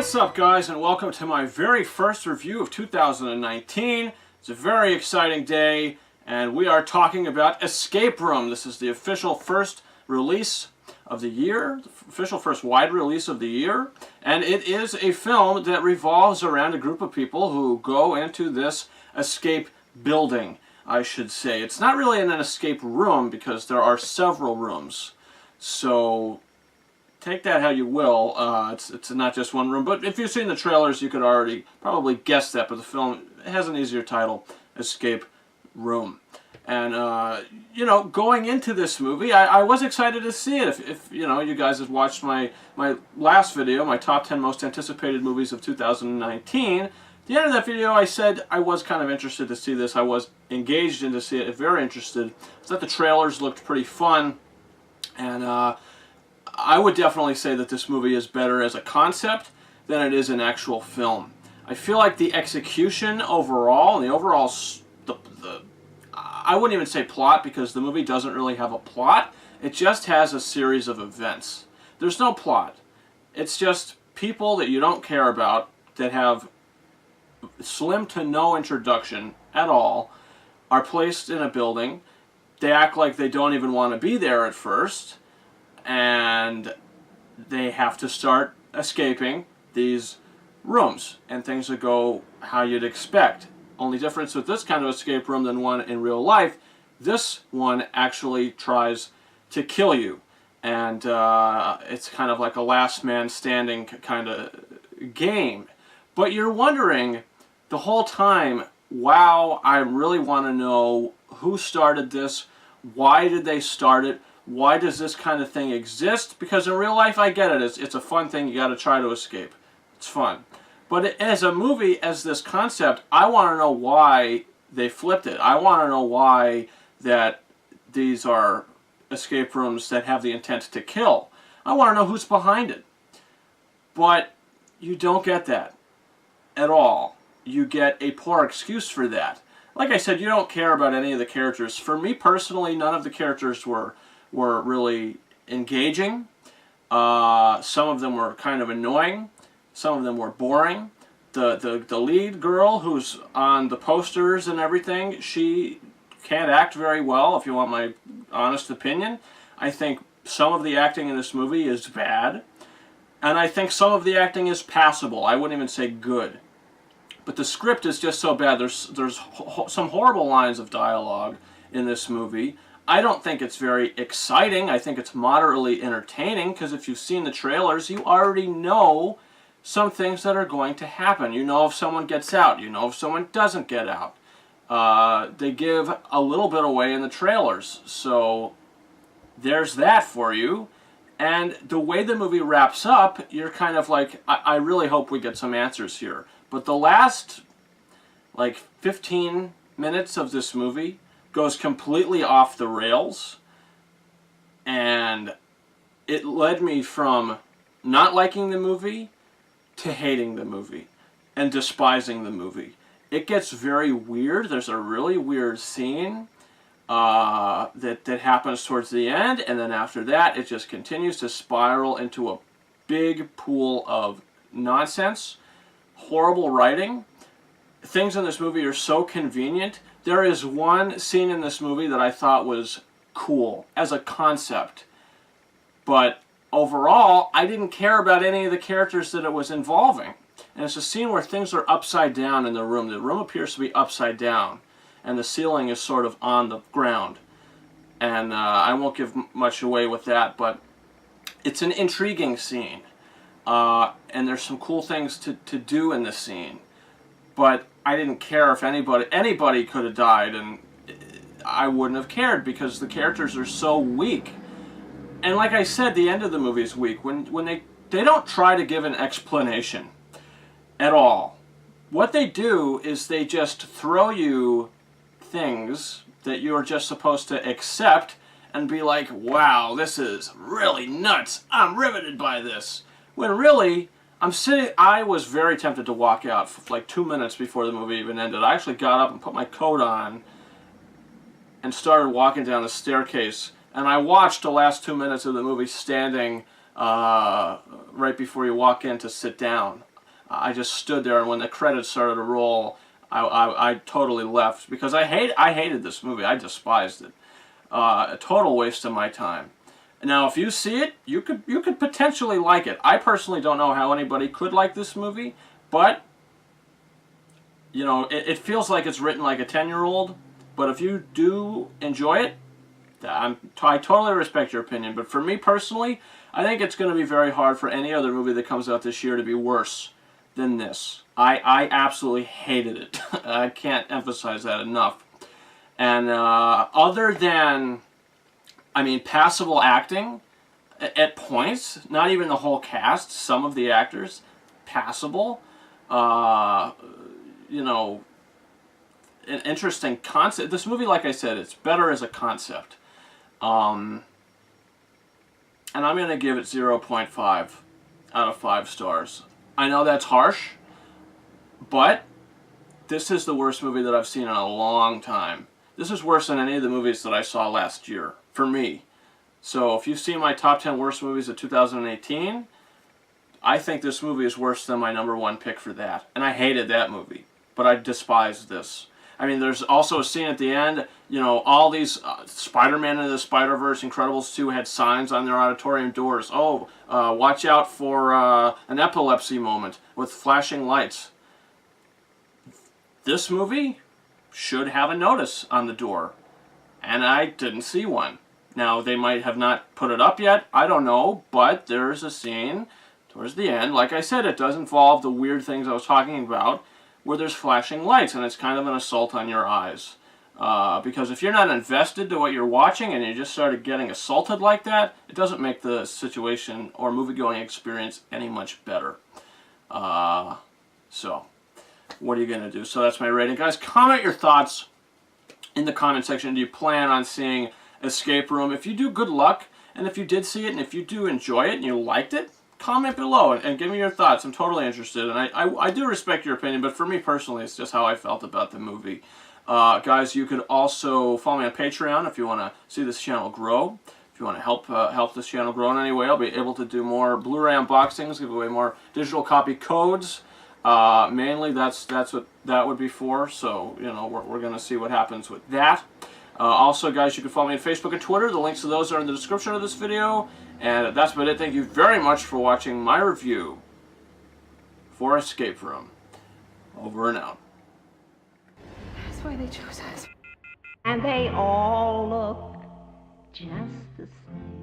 What's up, guys, and welcome to my very first review of 2019. It's a very exciting day, and we are talking about Escape Room. This is the official first release of the year, the official first wide release of the year, and it is a film that revolves around a group of people who go into this escape building, I should say. It's not really an escape room because there are several rooms, so take that how you will. It's not just one room, but if you've seen the trailers, you could already probably guess that. But the film has an easier title, Escape Room. And you know, going into this movie, I was excited to see it. If you know, you guys have watched my last video, my top 10 most anticipated movies of 2019. At the end of that video, I said I was kind of interested to see this. I was engaged in to see it, very interested. I thought the trailers looked pretty fun, and I would definitely say that this movie is better as a concept than it is an actual film. I feel like the execution overall, and the overall, I wouldn't even say plot because the movie doesn't really have a plot. It just has a series of events. There's no plot. It's just people that you don't care about that have slim to no introduction at all are placed in a building. They act like they don't even want to be there at first, and they have to start escaping these rooms, and things will go how you'd expect. Only difference with this kind of escape room than one in real life, this one actually tries to kill you, and it's kind of like a last man standing kind of game. But you're wondering the whole time, wow, I really want to know who started this, why did they start it, why does this kind of thing exist? Because in real life, I get it. It's a fun thing. You got to try to escape. It's fun. But as a movie, as this concept, I want to know why they flipped it. I want to know why that these are escape rooms that have the intent to kill. I want to know who's behind it. But you don't get that at all. You get a poor excuse for that. Like I said, you don't care about any of the characters. For me personally, none of the characters were really engaging. Some of them were kind of annoying. Some of them were boring. The lead girl who's on the posters and everything, she can't act very well, if you want my honest opinion. I think some of the acting in this movie is bad, and I think some of the acting is passable. I wouldn't even say good. But the script is just so bad. There's some horrible lines of dialogue in this movie. I don't think it's very exciting. I think it's moderately entertaining because if you've seen the trailers, you already know some things that are going to happen. You know if someone gets out. You know if someone doesn't get out. They give a little bit away in the trailers. So there's that for you. And the way the movie wraps up, you're kind of like, I really hope we get some answers here. But the last, like, 15 minutes of this movie goes completely off the rails, and it led me from not liking the movie to hating the movie and despising the movie. It gets very weird. There's a really weird scene that happens towards the end, and then after that it just continues to spiral into a big pool of nonsense, horrible writing. Things in this movie are so convenient. There is one scene in this movie that I thought was cool as a concept, but overall, I didn't care about any of the characters that it was involving. And it's a scene where things are upside down in the room. The room appears to be upside down, and the ceiling is sort of on the ground. And I won't give much away with that, but it's an intriguing scene. And there's some cool things to do in this scene. But I didn't care if anybody could have died, and I wouldn't have cared because the characters are so weak. And like I said, the end of the movie is weak. When they don't try to give an explanation at all. What they do is they just throw you things that you're just supposed to accept and be like, wow, this is really nuts. I'm riveted by this. When really, I was very tempted to walk out for like 2 minutes before the movie even ended. I actually got up and put my coat on and started walking down the staircase. And I watched the last 2 minutes of the movie standing right before you walk in to sit down. I just stood there, and when the credits started to roll, I totally left because I hated this movie. I despised it. A total waste of my time. Now, if you see it, you could potentially like it. I personally don't know how anybody could like this movie, but you know, it feels like it's written like a 10-year-old. But if you do enjoy it, I totally respect your opinion. But for me personally, I think it's going to be very hard for any other movie that comes out this year to be worse than this. I absolutely hated it. I can't emphasize that enough. And other than, I mean, passable acting at points, not even the whole cast, some of the actors, passable. You know, an interesting concept. This movie, like I said, it's better as a concept. And I'm going to give it 0.5 out of 5 stars. I know that's harsh, but this is the worst movie that I've seen in a long time. This is worse than any of the movies that I saw last year, for me. So if you've seen my top 10 worst movies of 2018, I think this movie is worse than my #1 pick for that. And I hated that movie, but I despised this. I mean, there's also a scene at the end, you know, all these Spider-Man and the Spider-Verse, Incredibles 2 had signs on their auditorium doors. Oh, watch out for an epilepsy moment with flashing lights. This movie should have a notice on the door, and I didn't see one. Now, they might have not put it up yet, I don't know, but there's a scene towards the end. Like I said, it does involve the weird things I was talking about, where there's flashing lights, and it's kind of an assault on your eyes. Because if you're not invested to what you're watching and you just started getting assaulted like that, it doesn't make the situation or movie-going experience any much better. So, what are you going to do? So that's my rating. Guys, comment your thoughts in the comment section. Do you plan on seeing Escape Room? If you do, good luck. And if you did see it, and if you do enjoy it and you liked it, comment below and give me your thoughts. I'm totally interested, and I do respect your opinion, but for me personally, it's just how I felt about the movie. Guys, you could also follow me on Patreon if you want to see this channel grow. If you want to help this channel grow in any way, I'll be able to do more Blu-ray unboxings, give away more digital copy codes. Mainly, that's what that would be for. So, you know, we're going to see what happens with that. Also, guys, you can follow me on Facebook and Twitter. The links to those are in the description of this video. And that's about it. Thank you very much for watching my review for Escape Room. Over and out. That's why they chose us. And they all look just the same.